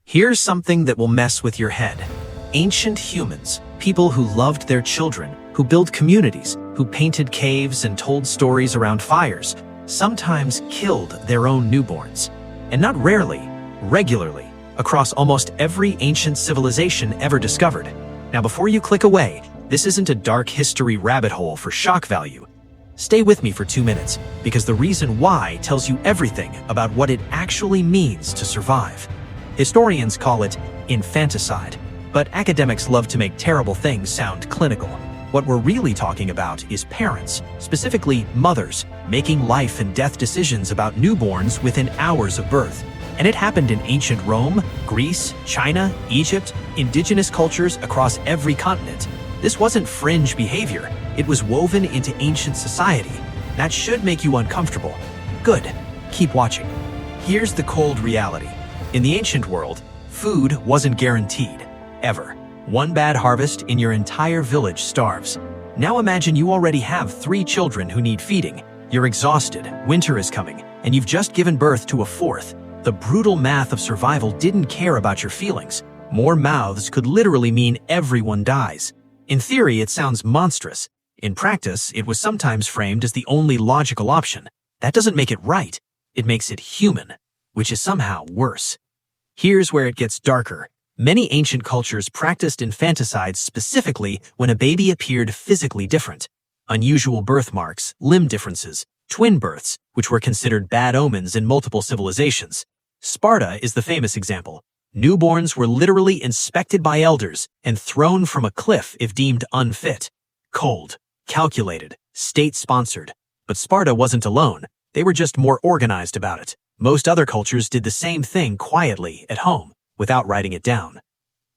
Here's something that will mess with your head. Ancient humans, people who loved their children, who built communities, who painted caves and told stories around fires, sometimes killed their own newborns. And not rarely, regularly, across almost every ancient civilization ever discovered. Now before you click away, this isn't a dark history rabbit hole for shock value. Stay with me for 2 minutes, because the reason why tells you everything about what it actually means to survive. Historians call it infanticide, but academics love to make terrible things sound clinical. What we're really talking about is parents, specifically mothers, making life and death decisions about newborns within hours of birth. And it happened in ancient Rome, Greece, China, Egypt, indigenous cultures across every continent. This wasn't fringe behavior, it was woven into ancient society. That should make you uncomfortable. Good, keep watching. Here's the cold reality. In the ancient world, food wasn't guaranteed, ever. One bad harvest and your entire village starves. Now imagine you already have 3 children who need feeding. You're exhausted, winter is coming, and you've just given birth to a 4th. The brutal math of survival didn't care about your feelings. More mouths could literally mean everyone dies. In theory, it sounds monstrous. In practice, it was sometimes framed as the only logical option. That doesn't make it right. It makes it human, which is somehow worse. Here's where it gets darker. Many ancient cultures practiced infanticide specifically when a baby appeared physically different. Unusual birthmarks, limb differences, twin births, which were considered bad omens in multiple civilizations. Sparta is the famous example. Newborns were literally inspected by elders and thrown from a cliff if deemed unfit. Cold, calculated, state-sponsored. But Sparta wasn't alone. They were just more organized about it. Most other cultures did the same thing quietly at home, without writing it down.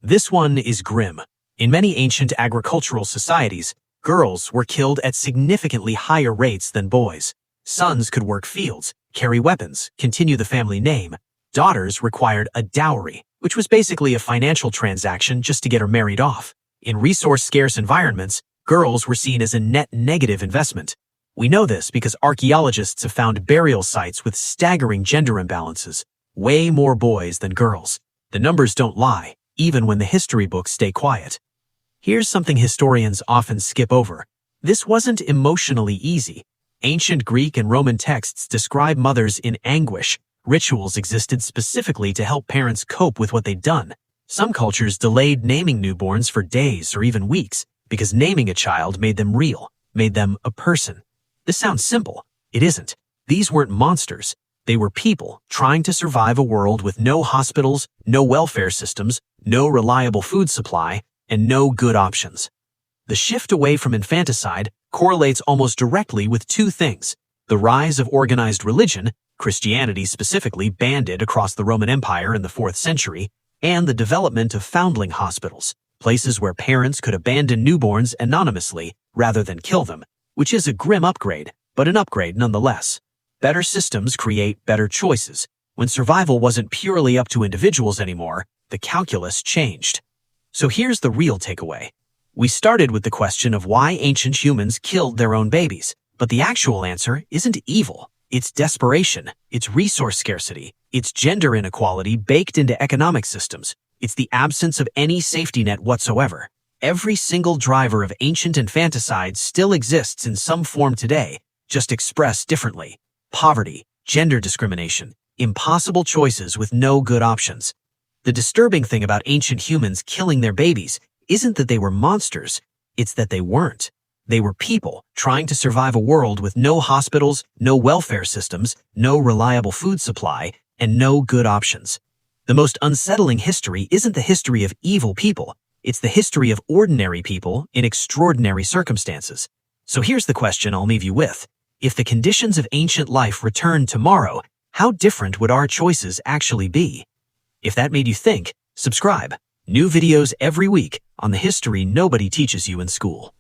This one is grim. In many ancient agricultural societies, girls were killed at significantly higher rates than boys. Sons could work fields, carry weapons, continue the family name. Daughters required a dowry, which was basically a financial transaction just to get her married off. In resource-scarce environments, girls were seen as a net negative investment. We know this because archaeologists have found burial sites with staggering gender imbalances. Way more boys than girls. The numbers don't lie, even when the history books stay quiet. Here's something historians often skip over. This wasn't emotionally easy. Ancient Greek and Roman texts describe mothers in anguish. Rituals existed specifically to help parents cope with what they'd done. Some cultures delayed naming newborns for days or even weeks because naming a child made them real, made them a person. This sounds simple. It isn't. These weren't monsters. They were people trying to survive a world with no hospitals, no welfare systems, no reliable food supply, and no good options. The shift away from infanticide correlates almost directly with 2 things: the rise of organized religion, Christianity specifically banded across the Roman Empire in the 4th century, and the development of foundling hospitals, places where parents could abandon newborns anonymously rather than kill them, which is a grim upgrade, but an upgrade nonetheless. Better systems create better choices. When survival wasn't purely up to individuals anymore, the calculus changed. So here's the real takeaway. We started with the question of why ancient humans killed their own babies, but the actual answer isn't evil. It's desperation, it's resource scarcity, it's gender inequality baked into economic systems, it's the absence of any safety net whatsoever. Every single driver of ancient infanticide still exists in some form today, just expressed differently. Poverty, gender discrimination, impossible choices with no good options. The disturbing thing about ancient humans killing their babies isn't that they were monsters, it's that they weren't. They were people trying to survive a world with no hospitals, no welfare systems, no reliable food supply, and no good options. The most unsettling history isn't the history of evil people. It's the history of ordinary people in extraordinary circumstances. So here's the question I'll leave you with. If the conditions of ancient life returned tomorrow, how different would our choices actually be? If that made you think, subscribe. New videos every week on the history nobody teaches you in school.